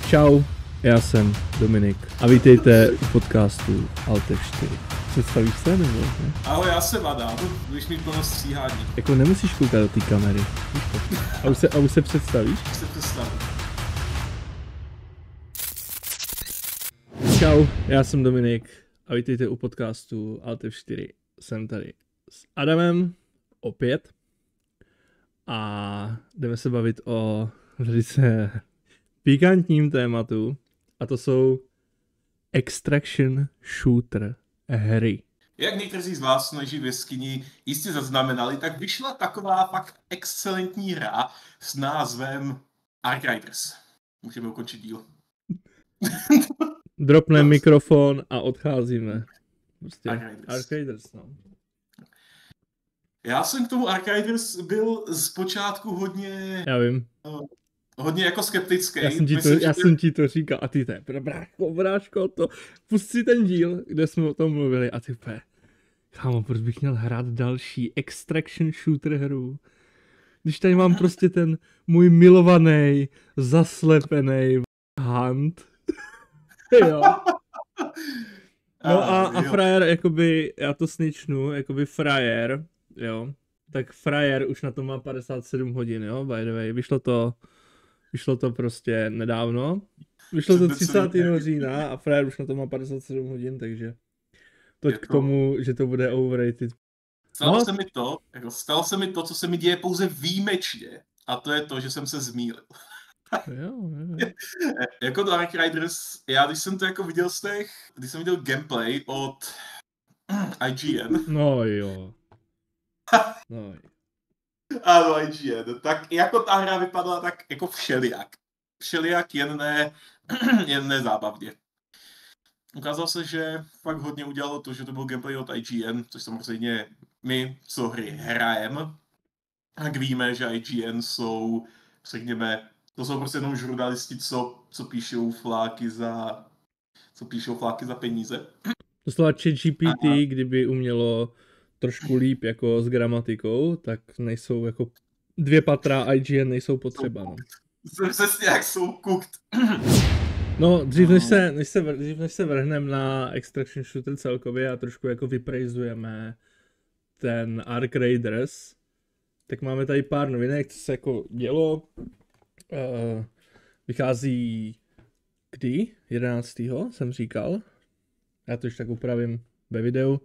Čau, já jsem Dominik a vítejte u podcastu Alter 4. Představíš se nebo ne? Ahoj, já jsem Adam, budeš mít plno stříhání. Jako nemusíš koukat do té kamery. A už se představíš? Se představím. Čau, já jsem Dominik a vítejte u podcastu Alter 4. Jsem tady s Adamem opět a jdeme se bavit o velice pikantním tématu a to jsou extraction shooter hry. Jak někteří z vás snaží v jeskyni jistě zaznamenali, tak vyšla taková fakt excelentní hra s názvem Arkriders. Můžeme ukončit díl. Dropneme mikrofon a odcházíme. Prostě Arkriders. No. Já jsem k tomu Arkriders byl zpočátku hodně... Já vím. Hodně jako skeptický. Já jsem ti to říkal a ty bráško, pust si ten díl, kde jsme o tom mluvili a ty kámo, proč bych měl hrát další extraction shooter hru, když tady mám prostě ten můj milovaný, zaslepený Hunt. Jo. No a frajer, jakoby, já to snitchnu, jakoby frajer, jo, tak frajer už na to má 57 hodin, jo, by the way, vyšlo to prostě nedávno, vyšlo to 30. října a frajer už na to má 57 hodin, takže to k tomu, že to bude overrated. Stalo se mi to, co se mi děje pouze výjimečně, a to je to, že jsem se zmýlil. Jo. Jako Dark Riders, já když jsem to jako viděl když jsem viděl gameplay od IGN. No jo. Ano, IGN. Tak jako ta hra vypadala tak jako všelijak. Všelijak jen ne zábavně. Ukázalo se, že fakt hodně udělalo to, že to byl gameplay od IGN, což samozřejmě my, co hry hrajeme, tak víme, že IGN jsou, řekněme, to jsou prostě jenom žurnalisti, co píšou fláky za peníze. Doslova ChatGPT, kdyby umělo trošku líp jako s gramatikou, tak nejsou jako 2 patra IGN nejsou potřeba. No. Přesně jak jsou cooked. No, dřív než se vrhneme na extraction shooter celkově a trošku jako vyprejzujeme ten Ark Raiders, tak máme tady pár novinek, co se jako dělo. Vychází kdy? 11. jsem říkal. Já to už tak upravím ve videu.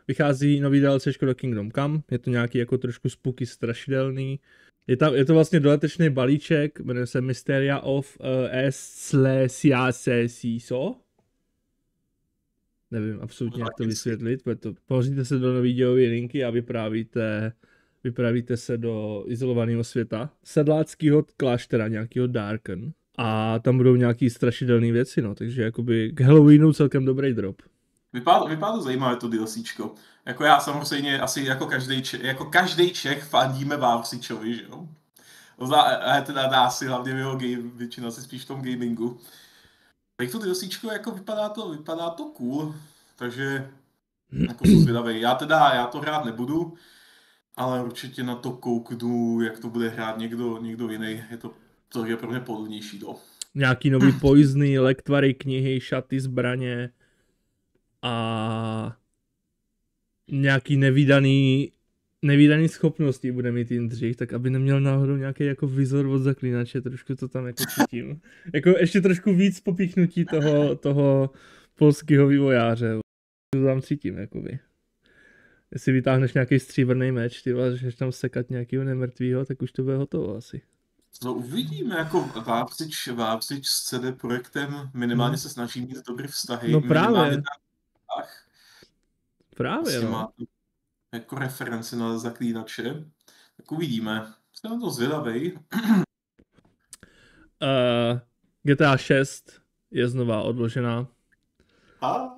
Vychází nový DLCčko do Kingdom Come, je to nějaký jako trošku spooky strašidelný. Je to vlastně dodatečný balíček, jmenuje se Mysteria of Siso. Nevím absolutně, jak to vysvětlit, pohoříte se do nový dějový linky a vypravíte se do izolovaného světa, sedláckého kláštera, nějakého Darken. A tam budou nějaký strašidelné věci, no, takže jakoby k Halloweenu celkem dobrý drop. Vypadá to zajímavé to DLCčko. Jako já samozřejmě asi jako každý Čech fandíme Vávřičovi, že jo? Teda dá si hlavně v jeho většina si spíš v tom gamingu. Tak to DLCčko jako vypadá to cool, takže jako jsem zvědavý. Já to hrát nebudu, ale určitě na to kouknu, jak to bude hrát někdo jiný. To je pro mě pohodlnější to. Nějaký nový poizny, lektvary, knihy, šaty, zbraně a nějaký nevídaný schopnosti bude mít Jindřich, tak aby neměl náhodou nějaký jako vizor od zaklínače, trošku to tam jako cítím. Jako ještě trošku víc popíchnutí toho polského vývojáře. To tam cítím, jakoby. Jestli vytáhneš nějaký stříbrný meč, ty vážeš tam sekat nějakého nemrtvýho, tak už to bude hotovo asi. No uvidíme, jako Vávřič s CD Projektem minimálně se snaží mít dobrý vztahy. No právě. Právě, vlastně no. Má jako referenci na zaklínače. Tak uvidíme. Jsem na to zvědavej. GTA 6 je znova odložená.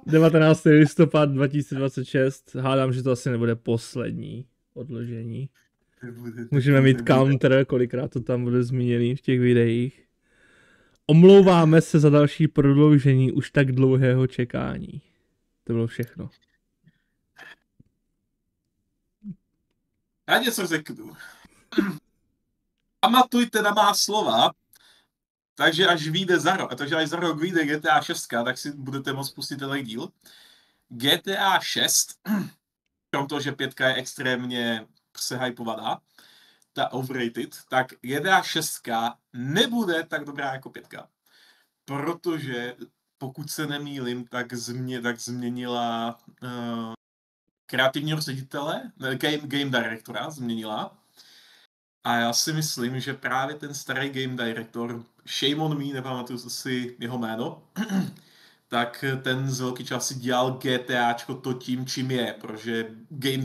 19. listopad 2026. Hádám, že to asi nebude poslední odložení. Můžeme mít counter, kolikrát to tam bude zmíněný v těch videích. Omlouváme se za další prodloužení už tak dlouhého čekání. To bylo všechno. Já něco řeknu. Pamatujte na má slova. Takže až až za rok vyjde GTA 6, tak si budete moct pustit tenhle díl. GTA 6, krom toho, že 5 je extrémně přehypovaná, ta overrated, tak GTA 6 nebude tak dobrá jako 5. Protože pokud se nemýlim, tak změnila kreativního ředitele, game directora změnila. A já si myslím, že právě ten starý game director, shame on me, nepamatuju si jeho jméno, tak ten z velké části dělal GTAčko to tím, čím je, protože game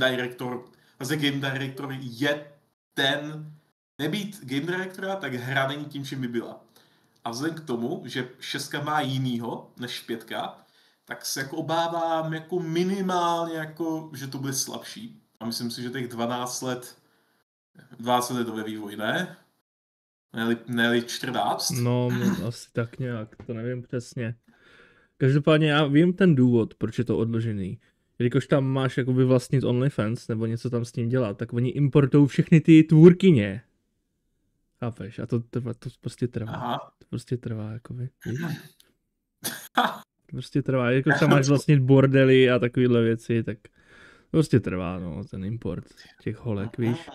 director je ten, nebýt game directora, tak hra není tím, čím by byla. A vzhledem k tomu, že 6 má jinýho než 5, tak se jako obávám jako minimálně, jako, že to bude slabší. A myslím si, že těch 12 let je to ve vývoji, ne? Ne 14? No, asi tak nějak, to nevím přesně. Každopádně já vím ten důvod, proč je to odložený. Jelikož tam máš jako vyvlastnit OnlyFans, nebo něco tam s tím dělat, tak oni importují všechny ty tvůrkyně. Chápeš? A to prostě trvá. Aha. To prostě trvá, jakoby, víš? To prostě trvá, jako tam máš vlastnit bordely a takovéhle věci, tak to prostě trvá, no, ten import těch holek, víš?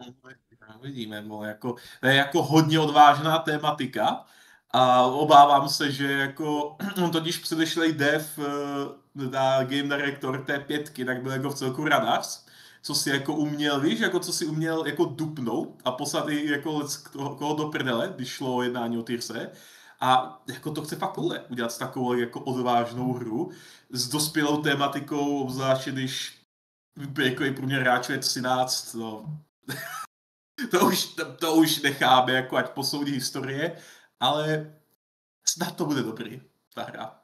Vidíme, no, jako, to je jako hodně odvážná tématika a obávám se, že jako on totiž předešlej dev game director té 5, tak byl jako v celku radař, co si jako uměl, víš, jako co si uměl jako dupnout a poslat i jako koho do prdele, když šlo o jednání o Tyrse. A jako to chce fakt udělat takovou jako odvážnou hru s dospělou tématikou, obzvláště když jako je průměr hráčů je 13, no. To už necháme, jako ať posoudí historie, ale snad to bude dobrý, ta hra.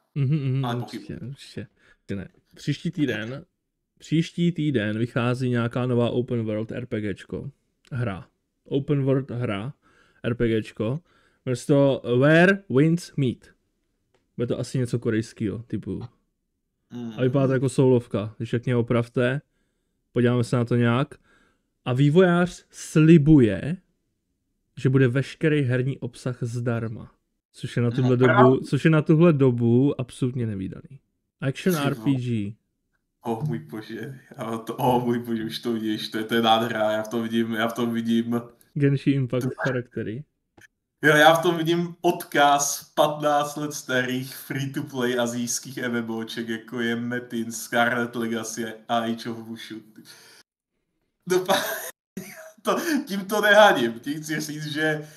Ale určitě. Ne. Příští týden vychází nějaká nová open world RPGčko. Open world hra, RPGčko. Jmenuje to Where Winds Meet. Bude to asi něco korejského typu. A vypadá to jako soulovka, když tak mě opravte. Podíváme se na to nějak. A vývojář slibuje, že bude veškerý herní obsah zdarma. Což je na tuhle dobu absolutně nevídaný. Action RPG. Můj bože, už to vidíš, to je nádhera, já v tom vidím. Genshin Impact charaktery. Jo, já v tom vidím odkaz 15 let starých free-to-play azijských MMOček, jako je Metin, Scarlet Legacy a Age of Wushu. Tím to neháním, tím chci říct, že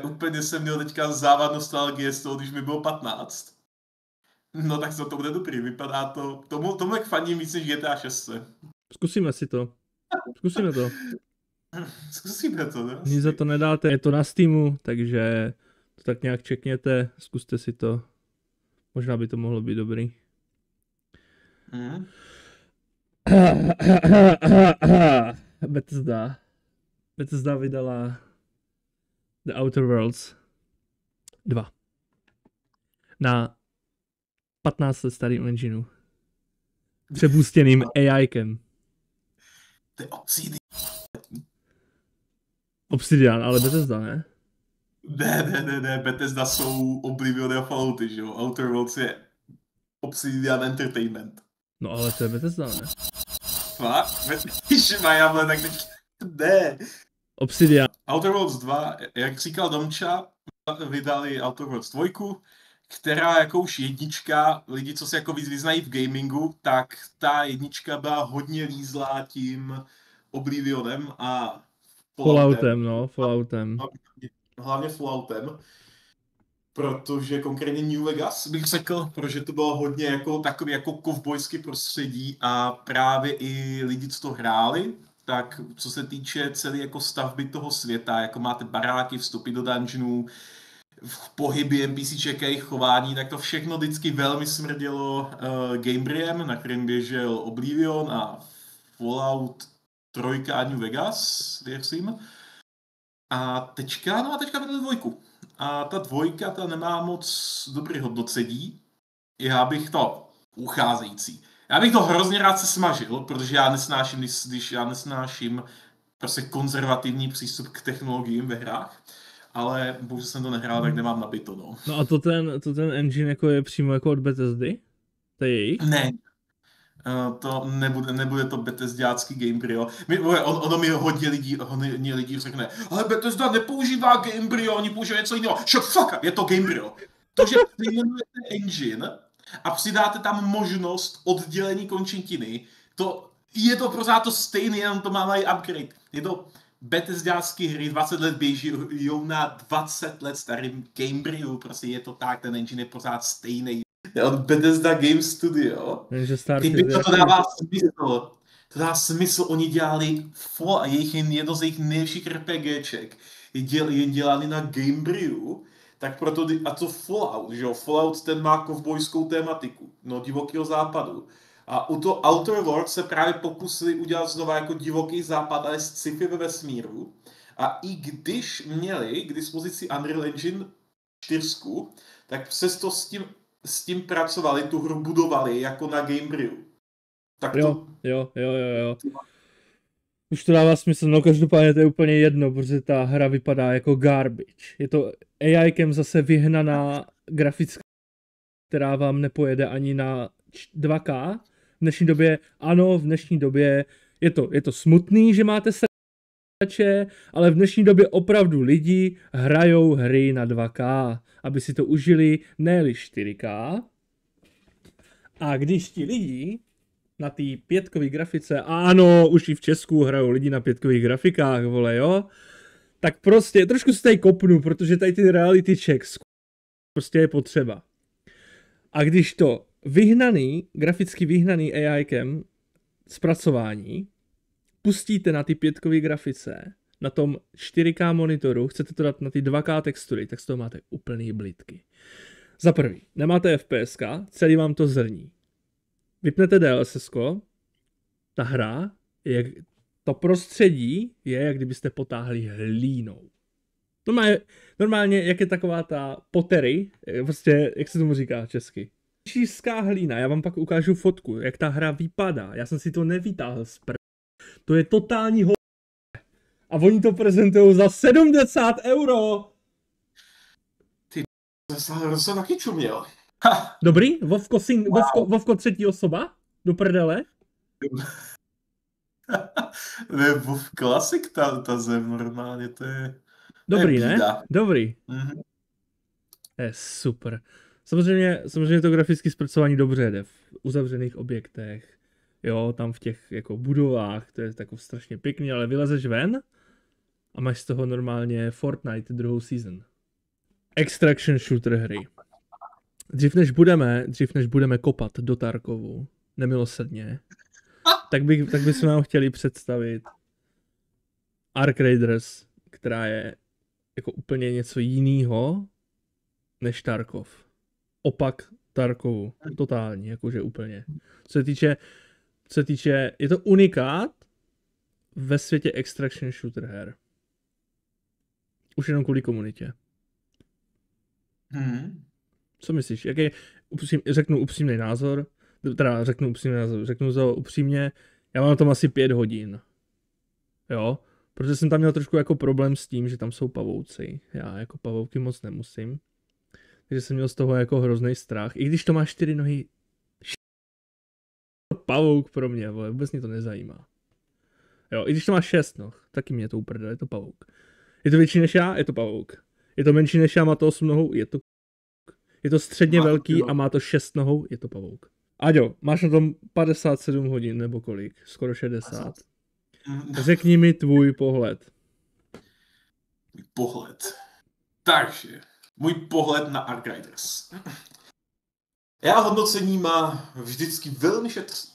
úplně jsem měl teďka závad nostalgie z toho, když mi bylo 15. No tak to bude dobrý, vypadá to, tomu jak faním víc než GTA 6. Zkusíme to. Zkusíme to, ne? Nic za to nedáte, je to na Steamu, takže to tak nějak čekněte, zkuste si to. Možná by to mohlo být dobrý. Bethesda vydala The Outer Worlds 2 na 15 let starým engineu. Přebůstěným AIkem. To je Obsidian, ale Bethesda, ne? Ne, Bethesda jsou Oblivion a Fallouty, že jo? Outer Worlds je Obsidian Entertainment. No ale to je Bethesda, ne? Fakt? Ježišmajable, tak teď... Ne. Obsidian. Outer Worlds 2, jak říkal Domča, vydali Outer Worlds 2, která jako už jednička, lidi, co se jako víc vyznají v gamingu, tak ta jednička byla hodně lízlá tím Oblivionem a Falloutem. Hlavně Falloutem. Protože konkrétně New Vegas bych řekl, protože to bylo hodně jako takový jako kovbojský prostředí a právě i lidi, co to hráli, tak co se týče celé jako stavby toho světa, jako máte baráky, vstupy do dungeonů, pohyby NPCček a jejich chování, tak to všechno vždycky velmi smrdělo Gamebriem, na kterém běžel Oblivion a Fallout 3 a New Vegas, věřím. A teďka vydali 2. A ta 2 ta nemá moc dobrý hodnocení. Já bych to hrozně rád se smažil, protože já nesnáším prostě konzervativní přístup k technologiím ve hrách. ale bohužel jsem to nehrál, tak nemám nabito, no. No a to ten engine jako je přímo jako od Bethesdy? To je jejich? Ne, to nebude to Bethesdácký Gamebryo. Ono mi hodně lidí řekne, ale Bethesda nepoužívá Gamebryo, oni používají něco jiného. Shut fuck up, je to Gamebryo. To, že přejmenujete engine a přidáte tam možnost oddělení končetiny, je to pořád to stejné, jenom to má malý upgrade. Je to Bethesdácký hry 20 let běží na 20 let starým Gamebryu, prostě je to tak, ten engine je pořád stejný. Od Bethesda Game Studio. To dává smysl. To dává smysl, oni dělali Fallout, jedno z jejich nejlepších RPGček je dělali na Gamebryu, tak proto, a co Fallout, že jo? Fallout ten má kovbojskou tématiku, no divokého západu. A u toho Outer Worlds se právě pokusili udělat znova jako divoký západ, ale s sci-fi ve vesmíru. A i když měli k dispozici Unreal Engine 4, tak přesto s tím pracovali, tu hru budovali jako na Gamebryu. Tak to... Jo. Už to dává smysl, no každopádně to je úplně jedno, protože ta hra vypadá jako garbage. Je to AI-kem zase vyhnaná grafická, která vám nepojede ani na 2K. V dnešní době, ano, v dnešní době je to smutný, že máte srače, ale v dnešní době opravdu lidi hrajou hry na 2K, aby si to užili, ne-li 4K. A když ti lidi na té pětkové grafice, ano, už i v Česku hrajou lidi na pětkových grafikách, vole, jo, tak prostě trošku se tady kopnu, protože tady ty reality checks prostě je potřeba. A když to graficky vyhnaný AI-kem zpracování pustíte na ty pětkové grafice, na tom 4K monitoru, chcete to dát na ty 2K textury, tak z toho máte úplný blitky. Za prvý, nemáte FPS, celý vám to zrní. Vypnete DLSS, ta hra, to prostředí je, jak kdybyste potáhli hlínou. Normálně, jak je taková ta pottery, prostě, jak se tomu říká česky. Číská hlína, já vám pak ukážu fotku, jak ta hra vypadá. Já jsem si to nevytáhl z To je totální A oni to prezentují za 70 €. To jsem taky čuměl. Dobrý? Vovko třetí osoba? Do prdele? Ne, Vov klasik ta zem normálně, to je... Dobrý, ne? Dobrý. Mm-hmm. Je super. Samozřejmě to grafické zpracování dobře jde v uzavřených objektech, jo, tam v těch jako budovách, to je takový strašně pěkný, ale vylezeš ven a máš z toho normálně Fortnite druhou season. Extraction shooter hry. Dřív než budeme kopat do Tarkovu, nemilosrdně, tak bychom nám chtěli představit Ark Raiders, která je jako úplně něco jiného než Tarkov. Opak Tarkovu. Totální, jakože úplně. Co se týče, je to unikát ve světě extraction shooter her. Už jenom kvůli komunitě. Co myslíš? Řeknu upřímný názor. Řeknu to upřímně. Já mám na tom asi 5 hodin. Jo? Protože jsem tam měl trošku jako problém s tím, že tam jsou pavouci. Já jako pavouky moc nemusím. Takže jsem měl z toho jako hrozný strach. I když to má 4 nohy. Pavouk pro mě, vole, vůbec mě to nezajímá. Jo, i když to má 6 noh, taky mě to uprdele, je to pavouk. Je to větší než já, je to pavouk. Je to menší než já, má to 8 nohou, je to Je to středně velký a má to 6 nohou, je to pavouk. Aďo, máš na tom 57 hodin nebo kolik? Skoro 60. Řekni mi tvůj pohled. Takže, můj pohled na Ark Raiders. Já hodnocení má vždycky velmi šetrný.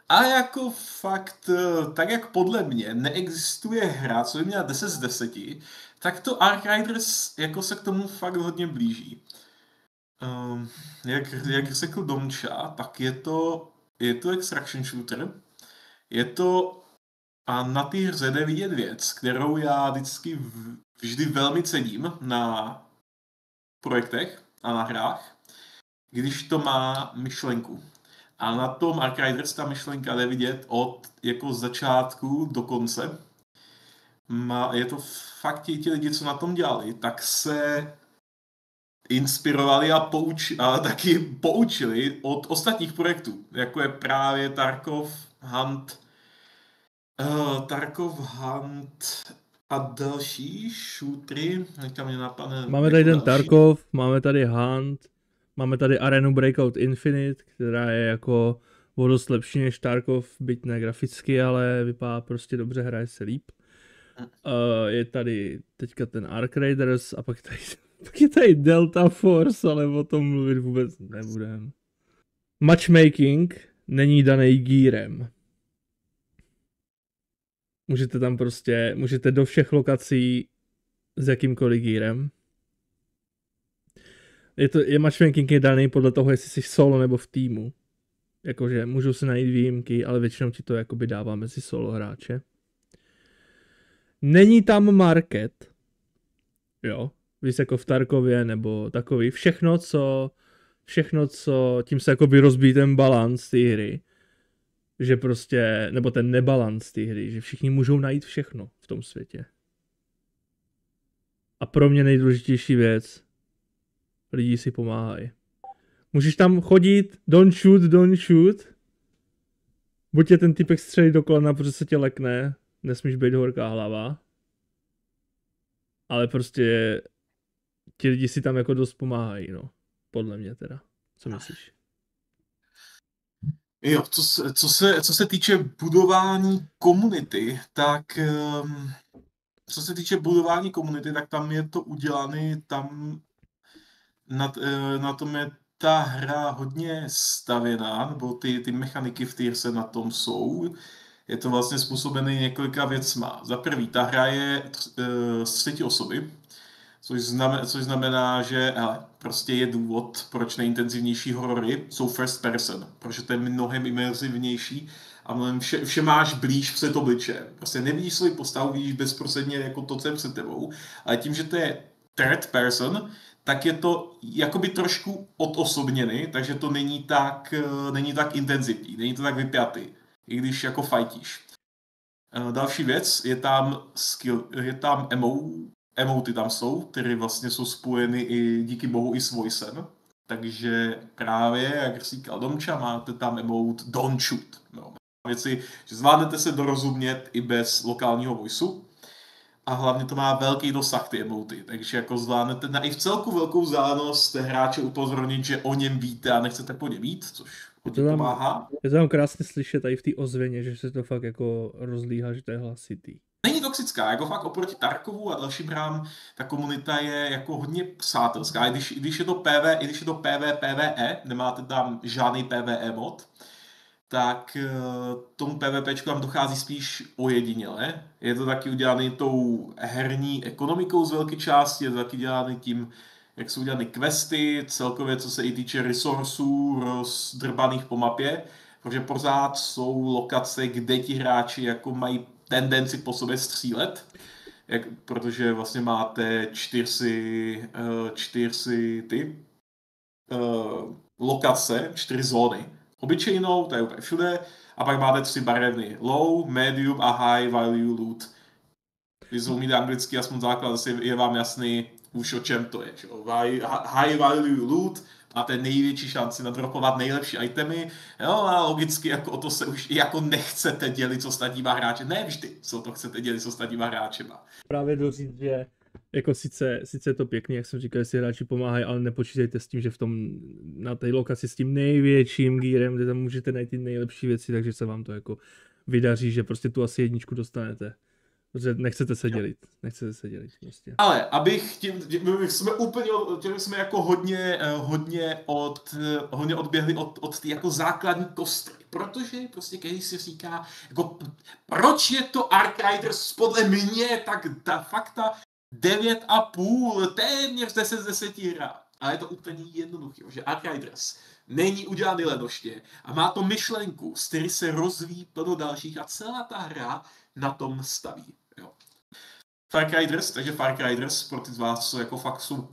A jako fakt, tak jak podle mě neexistuje hra, co by měla 10 z 10, tak to Ark Raiders jako se k tomu fakt hodně blíží. Jak řekl Domča, tak je to extraction shooter. Je to a na té hře jde vidět věc, kterou já vždy velmi cením na projektech a na hrách, když to má myšlenku. A na tom Ark Raiders ta myšlenka jde vidět od jako začátku do konce. je to fakt ti lidi, co na tom dělali, tak se inspirovali a taky poučili od ostatních projektů, jako je právě Tarkov Hunt a další shootery, nechám mě napadne. Máme tady ten Tarkov, máme tady Hunt, máme tady Arenu Breakout Infinite, která je jako o dost lepší než Tarkov, byť ne graficky, ale vypadá prostě dobře, hraje se líp. Je tady teďka ten Ark Raiders a pak je tady Delta Force, ale o tom mluvit vůbec nebudem. Matchmaking není daný gírem. Můžete do všech lokací s jakýmkoliv gírem. Matchmaking je daný podle toho, jestli jsi solo nebo v týmu. Jakože můžou se najít výjimky, ale většinou ti to jakoby dává mezi solo hráče. Není tam market. Jo. Víš, jako v Tarkově nebo takový. Všechno, co tím se jakoby rozbíjí ten balans té hry. Že prostě, nebo ten nebalans té hry, že všichni můžou najít všechno v tom světě. A pro mě nejdůležitější věc, lidi si pomáhají. Můžeš tam chodit, don't shoot. Buď tě ten typek střelí do kolena, protože se tě lekne, nesmíš být horká hlava. Ale prostě ti lidi si tam jako dost pomáhají, no. Podle mě teda. Co myslíš? Jo, co se týče budování komunity, tak tam je to udělané, tam na tom je ta hra hodně stavěná, nebo ty mechaniky v té hře na tom jsou. Je to vlastně způsobené několika věcma. Za prvý, ta hra je z 3 osoby, což znamená, že prostě je důvod, proč nejintenzivnější horory jsou first person, protože to je mnohem imerzivnější a mnohem vše máš blíž před obličejem. Prostě nevidíš svoji postavu, vidíš bezprostředně jako to, co je před tebou, ale tím, že to je third person, tak je to jakoby trošku odosobněný, takže to není tak intenzivní, není to tak vypjatý, i když jako fightíš. Další věc, je tam emoty tam jsou, které vlastně jsou spojeny i díky bohu i s voicem. Takže právě, jak říkal Domča, máte tam emote don't shoot. No, věci, že zvládnete se dorozumět i bez lokálního voiceu. A hlavně to má velký dosah ty emoty, takže jako zvládnete i v celku velkou vzdálenost hráče upozornit, že o něm víte a nechcete po něm mít, což hodně pomáhá. Je to tam krásně slyšet tady v té ozvěně, že se to fakt jako rozlíhá, že to je hlasitý. Není toxická, jako fakt oproti Tarkovu a dalším hrám, ta komunita je jako hodně přátelská, i když je to PvPvE, nemáte tam žádný PvE mod, tak tomu PvPčku tam dochází spíš ojediněle. Je to taky udělaný tou herní ekonomikou z velké části, je to taky dělaný tím, jak jsou udělané questy, celkově co se i týče resursů rozdrbaných po mapě, protože pořád jsou lokace, kde ti hráči jako mají tendenci po sobě střílet, protože vlastně máte 4 lokace, 4 zóny. Obyčejnou, to je úplně všude, a pak máte 3 barevny. Low, medium a high value loot. Když umíte anglicky, aspoň základ, je vám jasný už o čem to je. High value loot, máte největší šanci nadropovat nejlepší itemy, jo, a logicky jako o to se už jako nechcete dělit s ostatníma hráči. Ne vždy se o to chcete dělit s ostatníma hráčema. Právě doříct, že jako sice je to pěkný, jak jsem říkal, jestli hráči pomáhají, ale nepočítejte s tím, že na té lokaci s tím největším gírem, kde tam můžete najít ty nejlepší věci, takže se vám to jako vydaří, že prostě tu asi 1 dostanete. Protože nechcete se dělit prostě. Ale jsme jako hodně odběhli od té jako základní kostry, protože prostě když si říká, jako proč je to Ark Raiders podle mě tak fakta 9,5, téměř 10 z 10 hra. Ale je to úplně jednoduché, že Ark Raiders není udělaný lenoště a má to myšlenku, z které se rozvíjí plno dalších a celá ta hra na tom staví. Jo. Far Cry Riders, pro ty z vás, co jako fakt jsou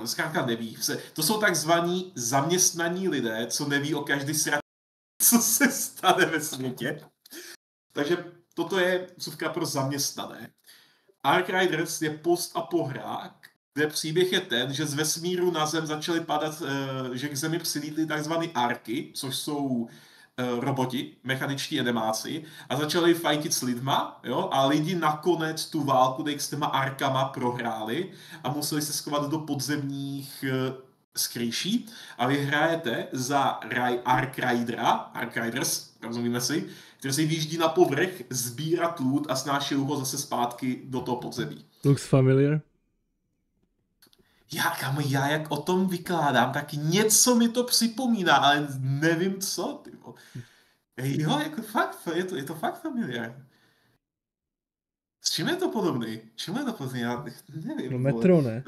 zkrátka neví. To jsou takzvaní zaměstnaní lidé, co neví o každý sračce, co se stane ve světě. Takže toto je vsuvka pro zaměstnané. Ark Riders je post-apo hra, kde příběh je ten, že z vesmíru na zem začaly padat, že k zemi přilítly takzvané arky, což jsou roboti, mechaničtí edemáci, a začali fajtit s lidma, jo, a lidi nakonec tu válku s těma arkama prohráli a museli se schovat do podzemních skrýší a vy hrajete za Ark Riders, rozumíme si, který si vyjíždí na povrch, sbírat loot a snáší ho zase zpátky do toho podzemí. Looks familiar. Já jak o tom vykládám, tak něco mi to připomíná, ale nevím co, tyvo. Jo, jako fakt, je to fakt familiar. S čím je to podobný? Já nevím. No Metro, ne?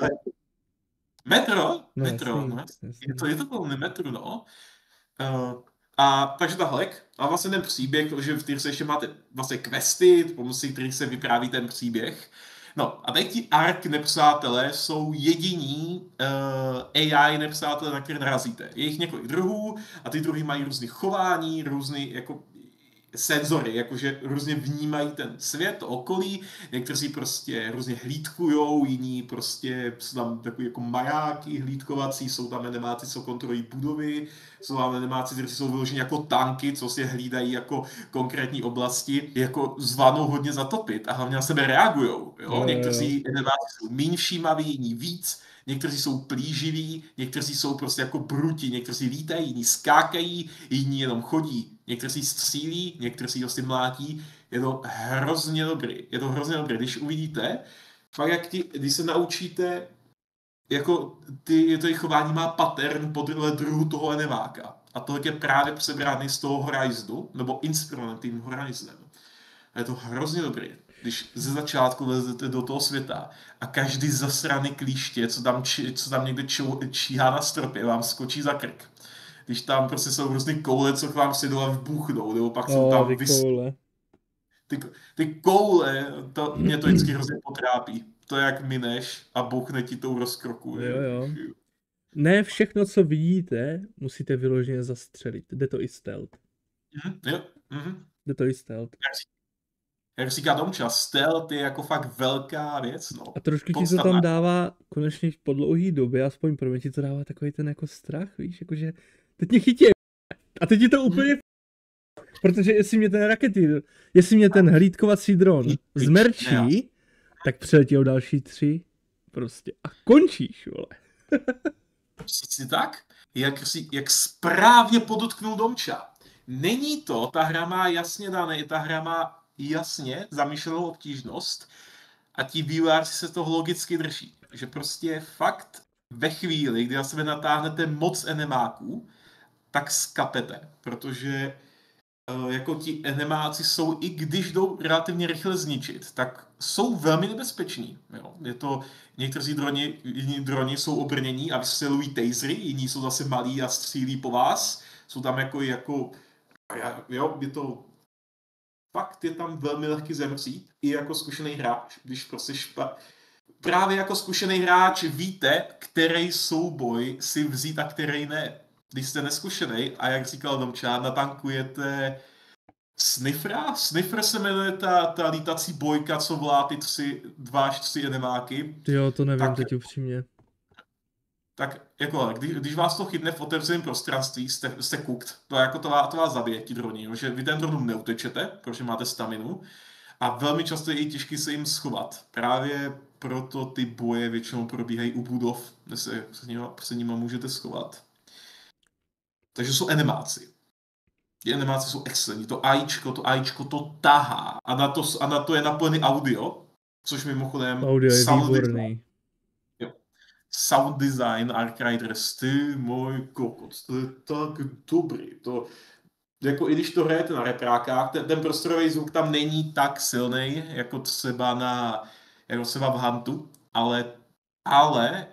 Metro? No, Metro, jasný. Je to podobný Metro, no. A takže tahle, a vlastně ten příběh, protože v Tyrse ještě máte vlastně questy, pomocí kterých se vypráví ten příběh. No a teď ti Ark nepřátelé jsou jediní AI nepřátelé, na které narazíte. Je jich několik druhů a ty druhy mají různý chování, různý jako senzory, jakože různě vnímají ten svět, to okolí, někteří prostě různě hlídkujou, jiní prostě jsou tam takový jako majáky hlídkovací, jsou tam enemáci, co kontrolují budovy, jsou tam enemáci, kteří jsou vyloženi jako tanky, co si hlídají jako konkrétní oblasti, jako zvládnou hodně zatopit a hlavně na sebe reagujou. Jo? Někteří enemáci jsou méně všímaví, jiní víc, někteří jsou plíživí, někteří jsou prostě jako bruti, někteří lítají, jiní skákají, jiní jenom chodí. Někteří střílí, někteří prostě mlátí. Je to hrozně dobrý. Když uvidíte, fakt jak když se naučíte, jako ty chování má pattern podle druhu toho enemáka. A tohle je právě přebraný z toho Horizonu, nebo inspirovaný tím Horizonem. A je to hrozně dobrý. Když ze začátku lezete do toho světa a každý zasraný klíště, co tam někde číhá na stropě, vám skočí za krk. Když tam prostě jsou různý koule, co k vám si dole vbuchnou, nebo pak jsou tam ty koule, mě to vždycky hrozně potrápí. To jak mineš a bouchne ti tou rozkroku. Jo. Ne všechno, co vidíte, musíte vyloženě zastřelit. Jde to i stealth. Jde to i stealth. Jak říká Domča, stealth je jako fakt velká věc. No. A trošku ti to tam dává konečně po dlouhý době, aspoň pro mě ti to dává takový ten jako strach, víš, jakože teď mě chytí a teď ti to úplně protože jestli mě ten hlídkovací dron zmerčí, tak přiletěl další 3 prostě a končíš, vole. Přesně tak, jak správně podotknul Domča. Není to, ta hra má jasně dané, ta hra má jasně zamýšlenou obtížnost a ti vývojáři se toho logicky drží. Že prostě fakt ve chvíli, kdy na sebe natáhnete moc enemáků, tak skapete, protože jako ti enemáci jsou, i když jdou relativně rychle zničit, tak jsou velmi nebezpeční. Jo. Je to, jiní droni jsou obrnění a vystřelují tasery, jiní jsou zase malí a střílí po vás. Jsou tam jo, je to fakt je tam velmi lehký zemřít, i jako zkušený hráč, když prostě právě jako zkušený hráč víte, který souboj si vzít a který ne. Když jste neskušený a jak říkal Domča, natankujete Sniffera? Sniffer se jmenuje ta lítací bojka, co volá ty 2 až 3 enemáky. Jo, to nevím teď upřímně. Tak jako, když vás to chytne v otevřeném prostranství, jste cooked. To vás zabije, ti droni, že vy ten dronům neutečete, protože máte staminu. A velmi často je i těžké se jim schovat. Právě proto ty boje většinou probíhají u budov, kde se nima můžete schovat. Takže jsou enemáci. Ty enemáci jsou excelentní. To AIčko to tahá. A na to je napojený audio, což mimochodem audio je výborný. Sound design Ark Riders, ty můj kokot, to je tak dobrý. To, jako i když to hrajete na reprákách, ten prostorový zvuk tam není tak silný, jako třeba v Huntu, ale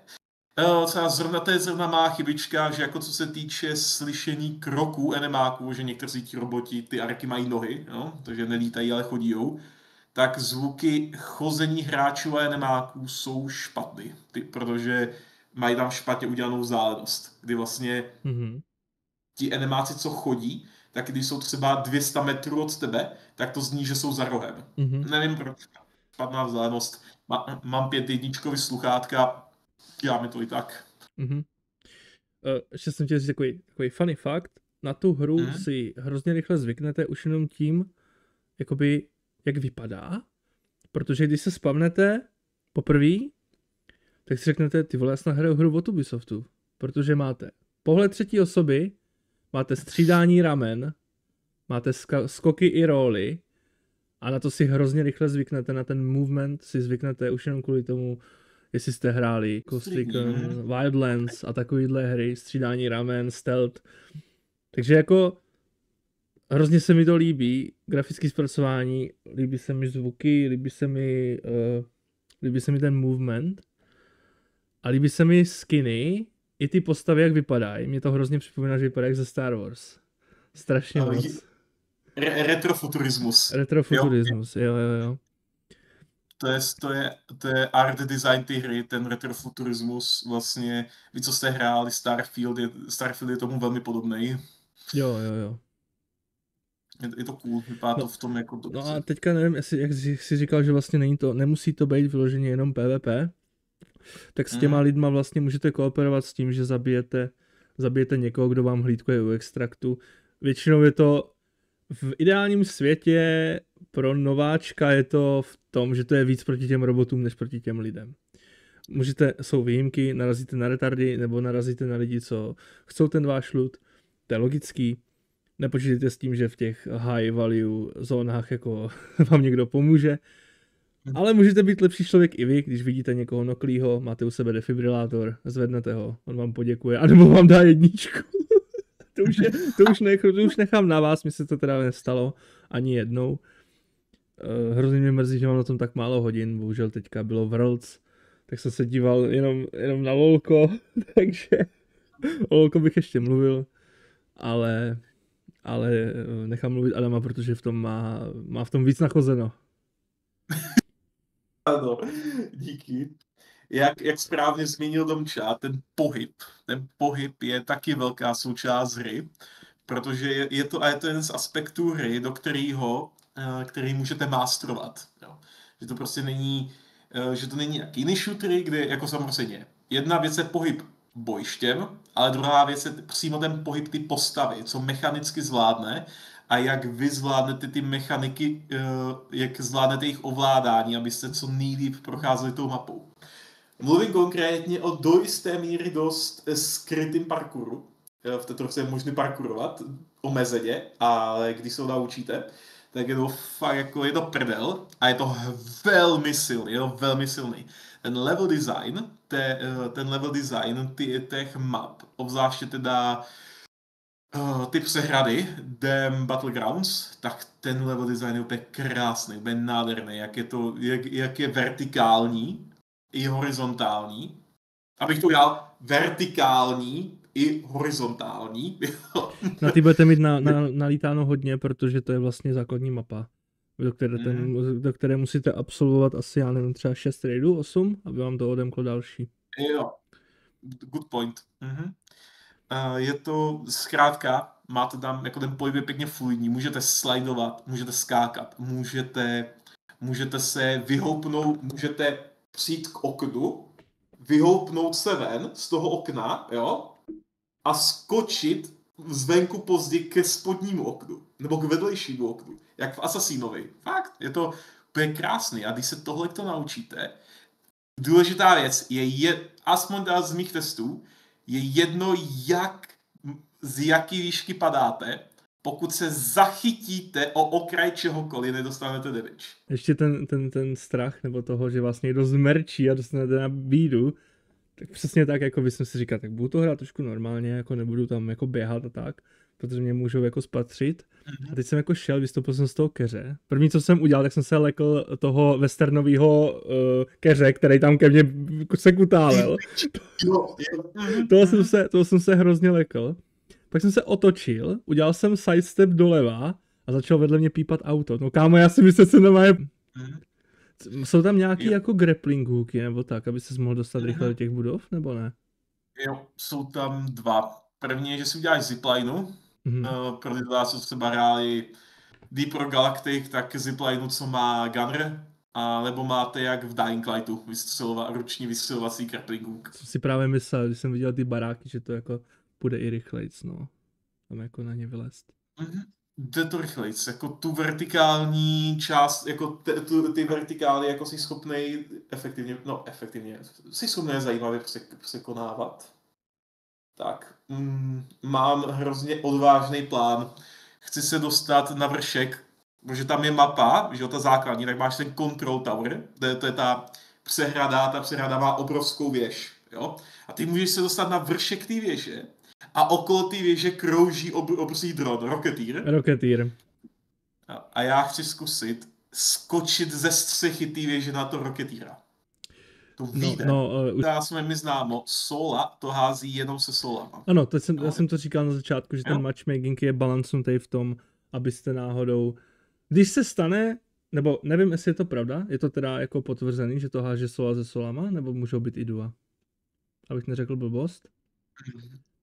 to je zrovna má chybička, že jako co se týče slyšení kroků enemáků, že někteří ti roboti, ty arky mají nohy, jo? Takže nelítají, ale chodijou, tak zvuky chození hráčů a enemáků jsou špatný, protože mají tam špatně udělanou vzdálenost, kdy vlastně ti enemáci, co chodí, tak když jsou třeba 200 metrů od tebe, tak to zní, že jsou za rohem. Nevím proč. Špatná vzdálenost. Mám 5.1 sluchátka, dělá mi to i tak. Ještě jsem chtěl říct takový funny fakt. Na tu hru si hrozně rychle zvyknete už jenom tím, jakoby, jak vypadá. Protože když se spavnete poprvé, tak si řeknete, ty vole, já snad hraju hru od Ubisoftu. Protože máte pohled třetí osoby, máte střídání ramen, máte skoky i roly a na to si hrozně rychle zvyknete, na ten movement si zvyknete už jenom kvůli tomu, jestli jste hráli Ghost Recon, Wildlands a takovýhle hry, střídání ramen, stealth. Takže jako hrozně se mi to líbí, grafické zpracování, líbí se mi zvuky, líbí se mi ten movement a líbí se mi skiny, i ty postavy, jak vypadají. Mě to hrozně připomíná, že vypadá jak ze Star Wars. Strašně moc. Retrofuturismus. Retrofuturismus, jo. To je art design té hry, ten retrofuturismus vlastně, vy co jste hráli Starfield je tomu velmi podobný. Jo. Je to cool, vypadá to v tom jako dobře. No a teďka nevím, jak jsi říkal, že vlastně nemusí to být vyloženě jenom PvP, tak s těma lidma vlastně můžete kooperovat s tím, že zabijete někoho, kdo vám hlídkuje u extraktu. Většinou je to v ideálním světě pro nováčka je to v tom, že to je víc proti těm robotům, než proti těm lidem. Jsou výjimky, narazíte na retardy, nebo narazíte na lidi, co chcou ten váš loot. To je logický. Nepočítejte s tím, že v těch high value zónách jako vám někdo pomůže. Ale můžete být lepší člověk i vy, když vidíte někoho noklýho, máte u sebe defibrilátor, zvednete ho, on vám poděkuje, anebo vám dá 1. to už nechám na vás, mi se to teda nestalo ani jednou. Hrozně mě mrzí, že mám na tom tak málo hodin, bohužel teďka bylo Worlds, tak jsem se díval jenom na LOLko, takže o LOLko bych ještě mluvil, ale nechám mluvit Adama, protože v tom má v tom víc nachozeno. Ano, díky. Jak správně zmínil Domča, ten pohyb je taky velká součást hry, protože je to jeden z aspektů hry, do který můžete masterovat. Jo. Že to prostě není, že to není jak jiný shootery, kde jako samozřejmě jedna věc je pohyb bojištěm, ale druhá věc je přímo ten pohyb ty postavy, co mechanicky zvládne a jak vy zvládnete ty mechaniky, jak zvládnete jejich ovládání, abyste co nejlíp procházeli tou mapou. Mluvím konkrétně o do jisté míry dost skrytým parkouru. V této se je možné parkourovat omezeně, ale když se ho naučíte, tak je to fakt jako, je to prdel a je to velmi silný. Ten level design těch map, obzvláště teda typ přehrady, Dam Battlegrounds, tak ten level design je úplně krásný, úplně nádherný, jak je vertikální i horizontální. Abych to dal vertikální i horizontální. Na ty budete mít nalítáno hodně, protože to je vlastně základní mapa, do které musíte absolvovat asi, já nevím, třeba 6 raidů, 8, aby vám to odemklo další. Jo, good point. Je to zkrátka, máte tam, jako ten pohyb je pěkně fluidní, můžete slidovat, můžete skákat, můžete se vyhoupnout, můžete přijít k oknu, vyhoupnout se ven z toho okna, jo, a skočit zvenku později ke spodnímu oknu, nebo k vedlejšímu oknu, jak v Assassinovi. Fakt, je to úplně krásný a když se tohle to naučíte, důležitá věc je aspoň z mých testů, je jedno, z jaký výšky padáte, pokud se zachytíte o okraj čehokoliv, nedostanete damage. Ještě ten strach, nebo toho, že vás někdo zmerčí a dostanete na bídu, tak přesně tak, jako bych si říkal, tak budu to hrát trošku normálně, jako nebudu tam jako běhat a tak, protože mě můžou jako spatřit. A teď jsem jako šel, vystoupil jsem z toho keře. První, co jsem udělal, tak jsem se lekl toho westernového keře, který tam ke mně se kutálel. Toho jsem se hrozně lekl. Pak jsem se otočil, udělal jsem sidestep doleva a začal vedle mě pípat auto. No kámo, já si myslím, že se nemá. Jsou tam nějaký jako grappling hooky nebo tak, aby se mohl dostat rychle do těch budov, nebo ne? Jo, jsou tam 2. První je, že si uděláš ziplineu Pro ty z vás, co třeba hráli Deep Rock Galactic, tak ziplineu, co má Gunner, a nebo máte jak v Dying Lightu, ruční vystřelovací grappling. Jsem si právě myslel, když jsem viděl ty baráky, že to jako půjde i rychlejc, no. Tam jako na ně vylézt. Jde to rychlejc, jako tu vertikální část, jako ty vertikály, jako jsi schopnej efektivně, jsi schopnej zajímavě překonávat. Tak, mám hrozně odvážný plán. Chci se dostat na vršek, protože tam je mapa, že jo, ta základní, tak máš ten control tower, to je ta přehrada má obrovskou věž, jo. A ty můžeš se dostat na vršek té věže a okolo té věže krouží obří dron, Rocketeer. A já chci zkusit skočit ze střechy té věže na to Rocketeera. To vyjde. Já jsme mi známo, Sola to hází jenom se solama. Ano, já jsem to říkal na začátku, že ten matchmaking je balancnutý v tom, abyste náhodou, když se stane, nebo nevím, jestli je to pravda, je to teda jako potvrzený, že to háže Sola se solama, nebo můžou být i dua? Abych neřekl blbost.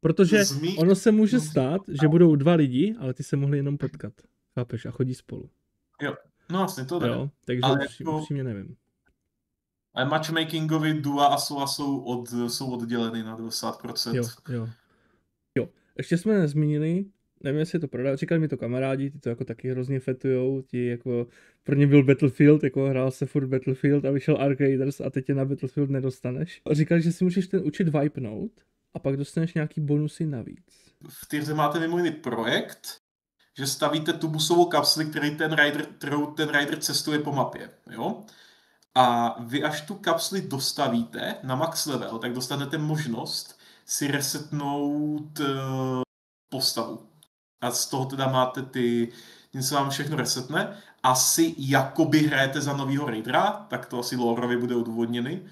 Protože ono se může stát, že budou 2 lidi, ale ty se mohli jenom potkat. Chápeš? A chodí spolu. Jo, no vlastně to jo, takže upřímně nevím. Ale matchmakingovi dua a sola jsou odděleny na 90%. Jo. Ještě jsme nezmínili, nevím, jestli je to pravda, říkali mi to kamarádi, ty to jako taky hrozně fetujou, ti jako, první byl Battlefield, jako hrál se furt Battlefield a vyšel Arcaders a teď tě na Battlefield nedostaneš. A říkali, že si můžeš ten učit vipenout a pak dostaneš nějaký bonusy navíc. V Tyrze máte mimo jiný projekt, že stavíte tubusovou kapsli, kterou ten rider cestuje po mapě, jo? A vy až tu kapsli dostavíte na max level, tak dostanete možnost si resetnout postavu. A z toho teda máte tím se vám všechno resetne. Asi jakoby hrajete za novýho raidera, tak to asi loreově bude odůvodněný.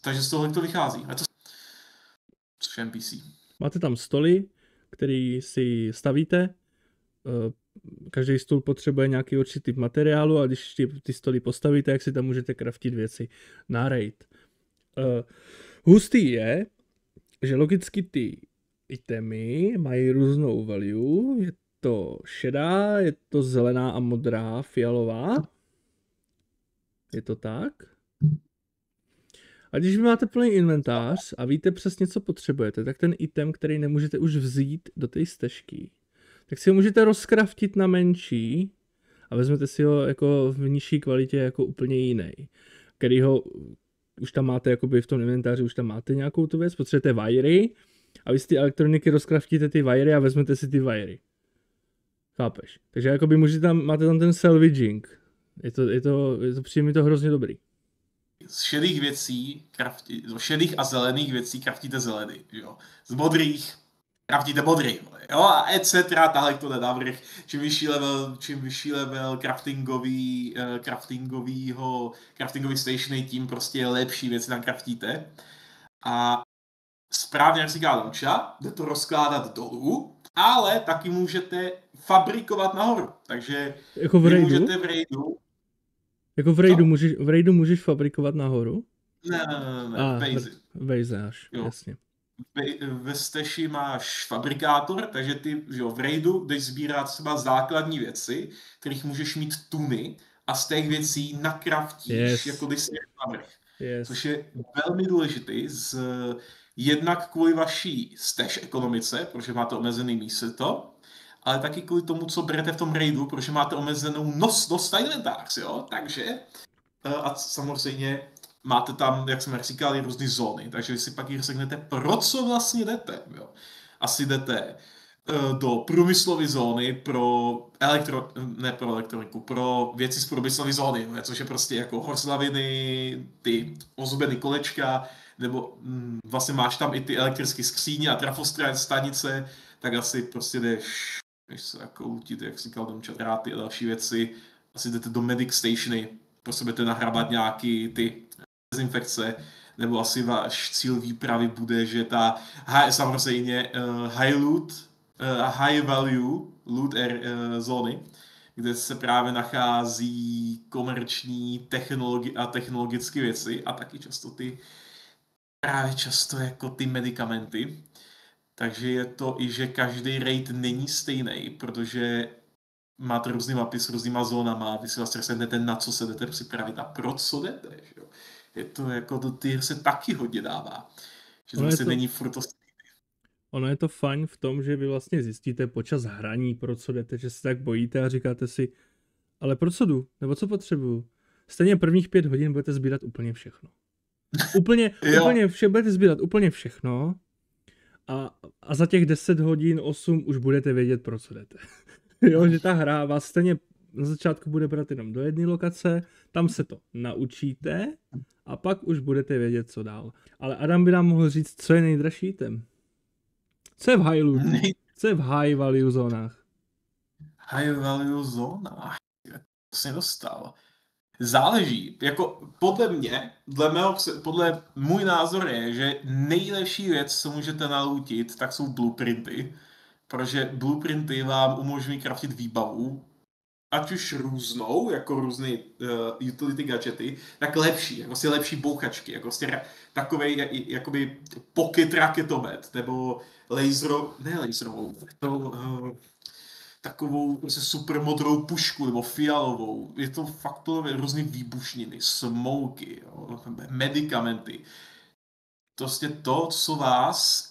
Takže z tohohle to vychází. A to což je NPC. Máte tam stoly, který si stavíte. Každý stůl potřebuje nějaký určitý typ materiálu a když ty stoly postavíte, jak si tam můžete craftit věci na raid. Hustý je, že logicky ty itemy mají různou value. Je to šedá, je to zelená a modrá, fialová. Je to tak? A když vy máte plný inventář a víte přesně, co potřebujete, tak ten item, který nemůžete už vzít do té stežky, tak si ho můžete rozkraftit na menší a vezmete si ho jako v nižší kvalitě jako úplně jiný, který ho už tam máte jakoby v tom inventáři, už tam máte nějakou tu věc, potřebujete wiry a vy z ty elektroniky rozkraftíte ty wiry a vezmete si ty wiry. Chápeš? Takže jakoby máte tam ten salvaging. Je to přijde mi to hrozně dobrý. Z šedých věcí, z šedých a zelených věcí kraftíte zelený, jo. Z modrých kraftíte modrý, jo, a etc. Tahle to jde navrch. Čím vyšší level craftingový stationy, tím prostě lepší věci tam kraftíte. A správně, jak říká Lumča, jde to rozkládat dolů, ale taky můžete fabrikovat nahoru. Takže jako vy můžete v raidu. Jako v raidu můžeš fabrikovat nahoru? Ne, v base až, jasně. Ve steši máš fabrikátor, takže ty v raidu jdeš sbírat třeba základní věci, kterých můžeš mít tuny a z těch věcí nakraftíš, jako když si navrch. Což je velmi důležitý, jednak kvůli vaší stash ekonomice, protože máte omezený místo, ale taky kvůli tomu, co berete v tom raidu, protože máte omezenou nosnost a inventář, jo, takže a samozřejmě máte tam, jak jsme říkali, různé zóny, takže vy si pak i řeknete, pro co vlastně jdete, jo. Asi jdete do průmyslové zóny pro elektroniku, pro věci z průmyslové zóny, jo, což je prostě jako horslaviny, ty ozubený kolečka, nebo vlastně máš tam i ty elektrické skříně a trafostanice, tak asi prostě jdeš se jako lutit, jak říkal Domča, dráty a další věci, asi jdete do medic stationy, prostě budete nahrabat nějaký ty dezinfekce, nebo asi váš cíl výpravy bude, že ta samozřejmě high value loot zóny, kde se právě nachází komerční technologické věci a taky často jako ty medikamenty. Takže je to i, že každý raid není stejný, protože máte různé mapy s různýma zónama, vy si vlastně řeknete, na co se jdete připravit a pro co jdete. Že jo? Je to jako do té se taky hodně dává. Že to vlastně není furt to. Ono je to fajn v tom, že vy vlastně zjistíte počas hraní, pro co jdete, že se tak bojíte a říkáte si, ale pro co jdu, nebo co potřebuju. Stejně prvních 5 hodin budete sbírat úplně všechno. Úplně budete sbírat úplně všechno a za těch 10 hodin, 8 už budete vědět, pro co jdete. Jo, že ta hra vás stejně na začátku bude brát jenom do jedné lokace, tam se to naučíte a pak už budete vědět, co dál. Ale Adam by nám mohl říct, co je nejdražší item. Co je v high lootu? Co je v high value zónách? High value zónách? To se nedostal. Záleží. Jako podle můj názor je, že nejlepší věc, co můžete naloutit, tak jsou blueprinty. Protože blueprinty vám umožňují craftit výbavu, ať už různou, jako různé utility gadgety, tak lepší, jako si lepší bouchačky, jako takovej jakoby pocket raketomet, nebo takovou prostě super modrou pušku, nebo fialovou. Je to fakt to různý výbušniny, smoky, medicamenty. Prostě to, co vás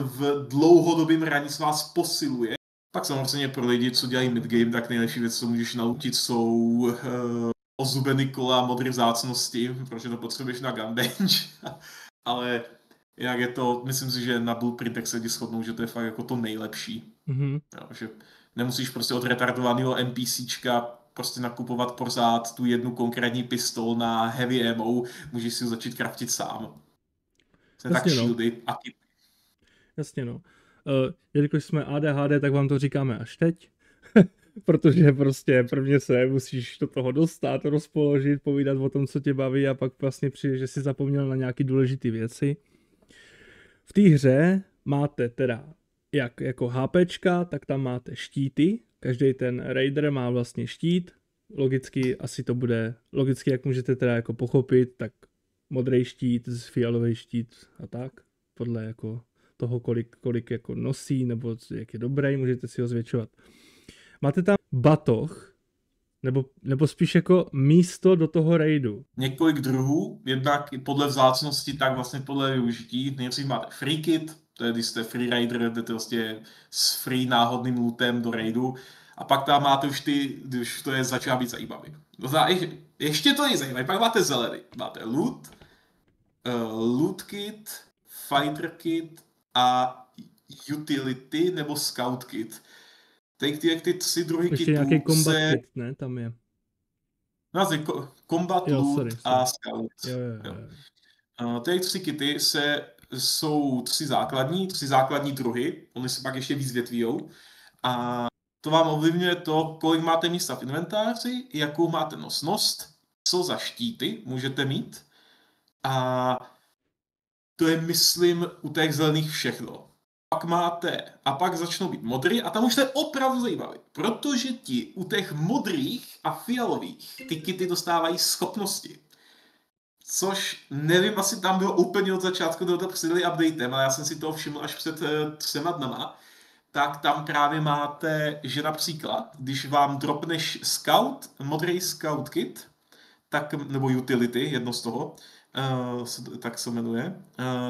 v dlouhodobém hraní s vás posiluje. Pak samozřejmě pro lidi, co dělají midgame, tak nejlepší věc, co můžeš naučit, jsou ozubeny kola modré vzácnosti, protože to potřebuješ na gunbench. Ale jak je to, myslím si, že na blueprintech se lidi shodnou, že to je fakt jako to nejlepší. Mm-hmm. Jo, že nemusíš prostě od retardovaného NPCčka prostě nakupovat pořád tu jednu konkrétní pistol na heavy ammo, můžeš si ho začít craftit sám. Tak shieldy a kit. Jasně no. Jelikož jsme ADHD, tak vám to říkáme až teď. Protože prostě prvně se musíš do toho dostat, rozpoložit, povídat o tom, co tě baví a pak vlastně přijde, že jsi zapomněl na nějaký důležité věci. V té hře máte teda jak jako HPčka, tak tam máte štíty. Každý ten raider má vlastně štít. Logicky asi to bude, jak můžete teda jako pochopit, tak modrý štít, fialový štít a tak. Podle jako toho, kolik jako nosí, nebo jak je dobrý, můžete si ho zvětšovat. Máte tam batoh, nebo spíš jako místo do toho raidu. Několik druhů, jednak podle vzácnosti, tak vlastně podle využití. Nejdřív máte free kit, to je, když jste freerider, jdete vlastně s free náhodným lootem do raidu. A pak tam máte už to je začíná být zajímavý. Ještě to je zajímavé, pak máte zelený. Máte loot kit, fighter kit a utility nebo scout kit. Ty 3 druhy kitů ještě nějaký combat kit, ne? Tam je. Combat, loot a scout. Jo. Ty 3 kity jsou 3 základní druhy, oni se pak ještě víc větvíjou. A to vám ovlivňuje to, kolik máte místa v inventáři, jakou máte nosnost, co za štíty můžete mít. A to je, myslím, u těch zelených všechno. Pak začnou být modrý a tam už to je opravdu zajímavé, protože ti u těch modrých a fialových ty kity dostávají schopnosti. Což nevím, asi tam bylo úplně od začátku, do toho přidali updatem, ale já jsem si toho všiml až před 3 dnama. Tak tam právě máte, že například, když vám dropneš modrý scout kit, nebo utility, jedno z toho, tak se jmenuje,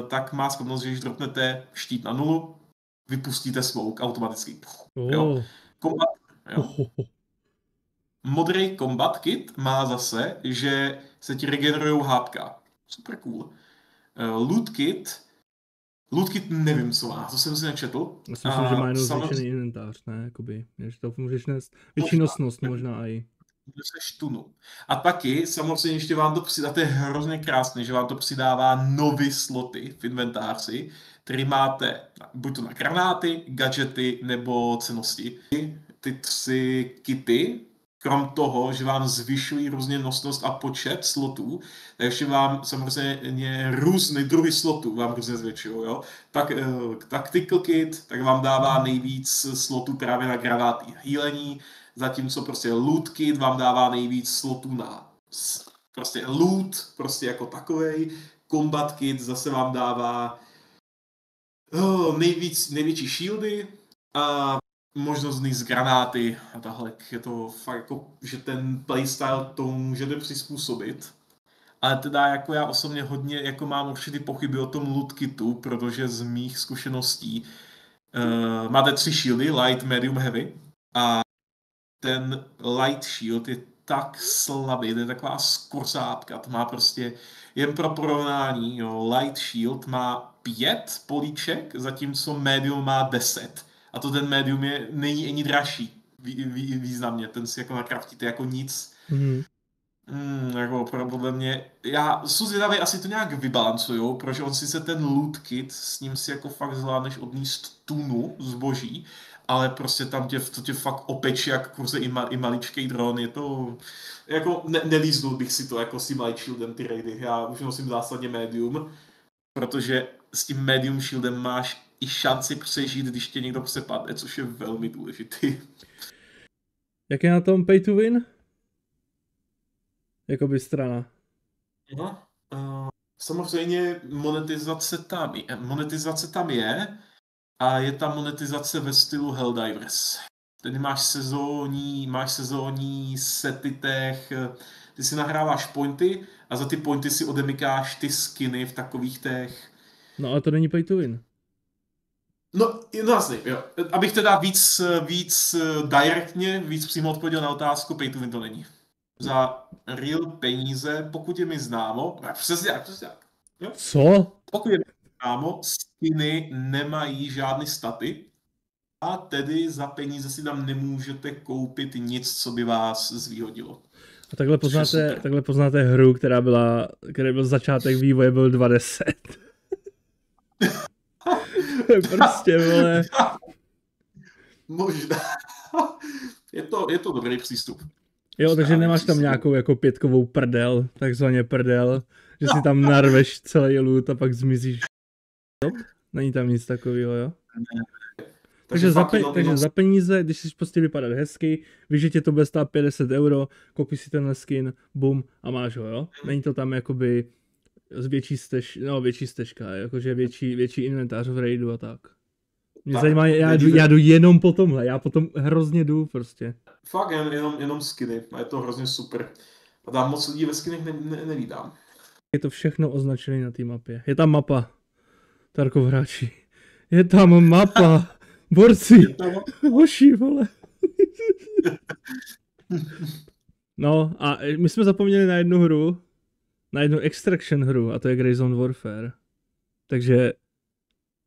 tak má schopnost, že když dropnete štít na 0, vypustíte smoke automaticky. Jo? Modrý combat kit má zase, že se ti regenerujou hápka. Super cool. Loot kit nevím, co má, to jsem si nečetl. Já si myslím, že má jenom zvětšený inventář, ne? Jakoby, že to můžeš nést větší nosnost možná i. A taky samozřejmě ještě vám to přidá, to je hrozně krásné, že vám to přidává nový sloty v inventáři, který máte buď to na granáty, gadgety nebo cennosti. Ty 3 kity, krom toho, že vám zvyšují různě nosnost a počet slotů, takže vám samozřejmě různé druhy slotů vám různě zvětšují. Jo? Tak tactical kit, tak vám dává nejvíc slotů právě na granáty healení, zatímco prostě loot kit vám dává nejvíc slotů na prostě loot, prostě jako takovej. Combat kit zase vám dává Největší shieldy a možnost z granáty a tahle. Je to fakt jako, že ten playstyle tomu můžete přizpůsobit. Ale teda jako já osobně hodně jako mám určitý pochyby o tom loot kitu, protože z mých zkušeností máte 3 shieldy, light, medium, heavy. A ten light shield je tak slabý, to je taková skorzápka, to má prostě, jen pro porovnání, jo, light shield má 5 políček, zatímco medium má 10. A to ten medium není ani dražší významně, ten si jako nakraftíte jako nic. Jako podle mě, já jsem zvědavý, asi to nějak vybalancujou, protože on si se ten loot kit, s ním si jako fakt zvládneš odníst tunu zboží, ale prostě tam to tě fakt opeče jak kurze i maličkej dron, je to, jako nelíznul bych si to jako s tím light shieldem ty raidy, já už nosím zásadně medium, protože s tím medium shieldem máš i šanci přežít, když tě někdo přepadne, což je velmi důležitý. Jak je na tom pay to win? Jakoby strana. No, samozřejmě monetizace tam je a je tam monetizace ve stylu Helldivers. Tedy máš sezónní sety těch, ty si nahráváš pointy a za ty pointy si odemykáš ty skiny v takových těch... No ale to není pay to win. No vlastně, jo. Abych teda víc directně, víc přímo odpověděl na otázku, pay to win to není. Za real peníze, pokud je mi známo, přesně tak. Jo? Co? Pokud je mi známo, skiny nemají žádný staty a tedy za peníze si tam nemůžete koupit nic, co by vás zvýhodilo. A takhle poznáte hru, který byl začátek vývoje, byl 2010. Prostě, vole. Možná. Je to dobrý přístup. Jo, takže nemáš tam nějakou jako 5kovou prdel, takzvaně prdel, že si tam narveš celý loot a pak zmizíš. Není tam nic takového, jo? Ne. Takže za peníze, když si prostě vypadat hezky, víš, že tě to bude stát 50 €, koupíš si tenhle skin, bum, a máš ho, jo? Není to tam jakoby větší stežka, jakože větší inventář v raidu a tak. Mě zajímá, já jdu jenom po tomhle, já potom hrozně jdu prostě. Fakt jenom skiny a je to hrozně super. A tam moc lidí ve skinech nevídám. Je to všechno označené na té mapě. Je tam mapa. Tarkov hráči. Je tam mapa. Borci. Hoši, vole. No a my jsme zapomněli na jednu hru. Na jednu extraction hru a to je Grayzone Warfare. Takže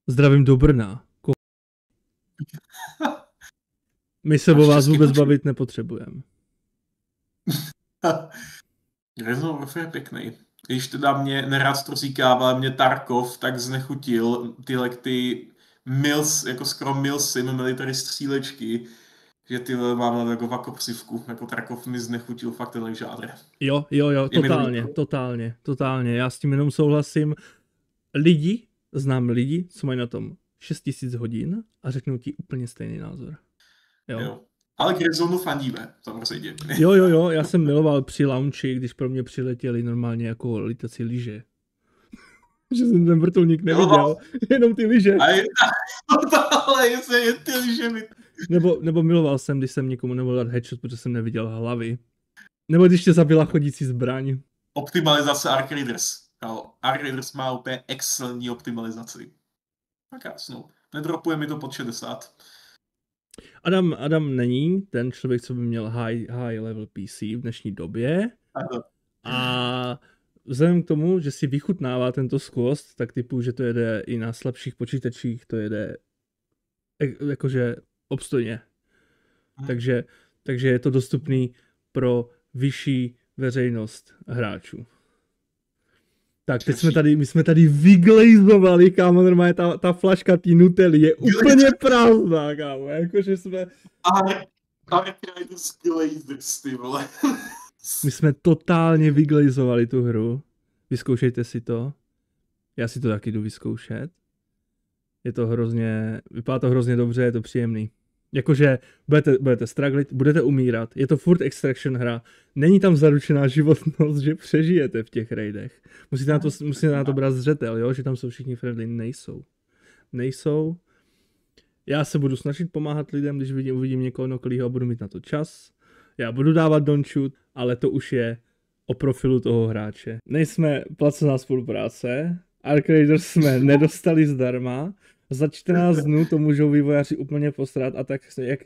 zdravím do Brna. My se o vás vůbec bavit nepotřebujeme. Grayzone Warfare je pěkný. Když teda mě nerad to říká, ale mě Tarkov tak znechutil ty Mills, jako skoro Milsim, military střílečky, že ty mám na takovou kopřivku, jako Tarkov mi znechutil fakt ten žádr. Jo, totálně, já s tím jenom souhlasím. Znám lidi, co mají na tom 6000 hodin a řeknou ti úplně stejný názor. Jo. Ale Grayzone fandíme, samozřejmě. Jo, já jsem miloval při launchi, když pro mě přiletěli normálně jako litací lyže. Že jsem ten vrtulník neviděl, jenom ty lyže. Ale je ty lyže. Nebo miloval jsem, když jsem někomu nemohl dát headshot, protože jsem neviděl hlavy. Nebo když tě zabila chodící zbraň. Optimalizace Arc Raiders. Arc Raiders má úplně excelentní optimalizaci. Tak jasnou. Nedropuje mi to pod 60. Adam není ten člověk, co by měl high level PC v dnešní době. A vzhledem k tomu, že si vychutnává tento skvost, tak typu, že to jede i na slabších počítačích, to jede jakože obstojně. Takže je to dostupný pro vyšší veřejnost hráčů. Tak, teď my jsme tady vyglejzovali, kámo, normálně ta flaška té Nutelly je úplně prázdná, kámo, jakože jsme... My jsme totálně vyglejzovali tu hru, vyzkoušejte si to, já si to taky jdu vyzkoušet, vypadá to hrozně dobře, je to příjemný. Jakože budete strugglit, budete umírat, je to furt extraction hra, není tam zaručená životnost, že přežijete v těch raidech. Musíte na to brát zřetel, jo? Že tam jsou všichni friendly, nejsou. nejsou. Já se budu snažit pomáhat lidem, když uvidím někoho noklýho a budu mít na to čas. Já budu dávat don't-shoot, ale to už je o profilu toho hráče. Nejsme placená spolupráce, Arc Raiders jsme nedostali zdarma, za 14 dnů to můžou vývojáři úplně posrat a tak,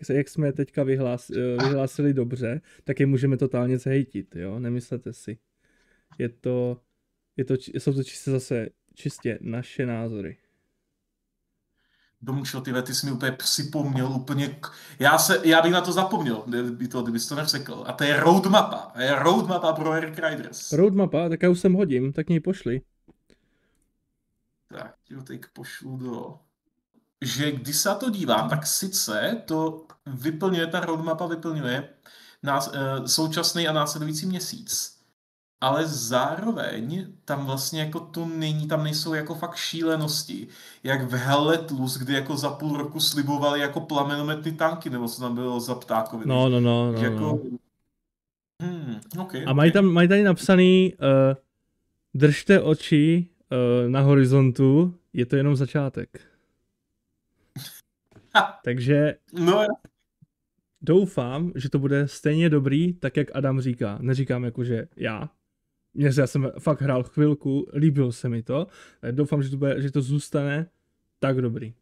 jak jsme teďka vyhlásili dobře, tak je můžeme totálně zhejtit, jo, nemyslete si. Jsou to čistě naše názory. Domčo, ty jsi mi úplně připomněl úplně... Já bych na to kdybys to nevřekl. A to je roadmapa. Je roadmapa pro Arc Raiders. Roadmapa? Tak já už sem hodím, tak mě pošli. Tak, jo, teď pošlu že když se na to dívám, tak sice to vyplňuje, ta roadmapa vyplňuje současný a následující měsíc. Ale zároveň tam vlastně jako to není, tam nejsou jako fakt šílenosti. Jak v Helletlus, kdy jako za půl roku slibovali jako plamenometný tanky, nebo co tam bylo za ptákovi. No. Jako... A mají tady napsaný držte oči na horizontu, je to jenom začátek. Takže doufám, že to bude stejně dobrý, tak jak Adam říká. Neříkám jako, že já jsem fakt hrál chvilku, líbilo se mi to, doufám, že to zůstane tak dobrý.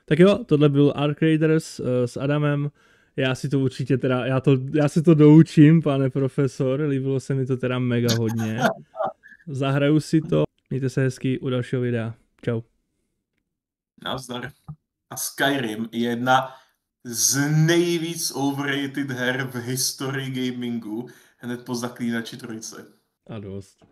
Tak jo, tohle byl Arc Raiders s Adamem, já si to určitě teda, já si to doučím, pane profesor, líbilo se mi to teda mega hodně. Zahraju si to, mějte se hezky u dalšího videa. Čau. Nazdar. A Skyrim je jedna z nejvíc overrated her v historii gamingu, hned po Zaklínači 3. A dost.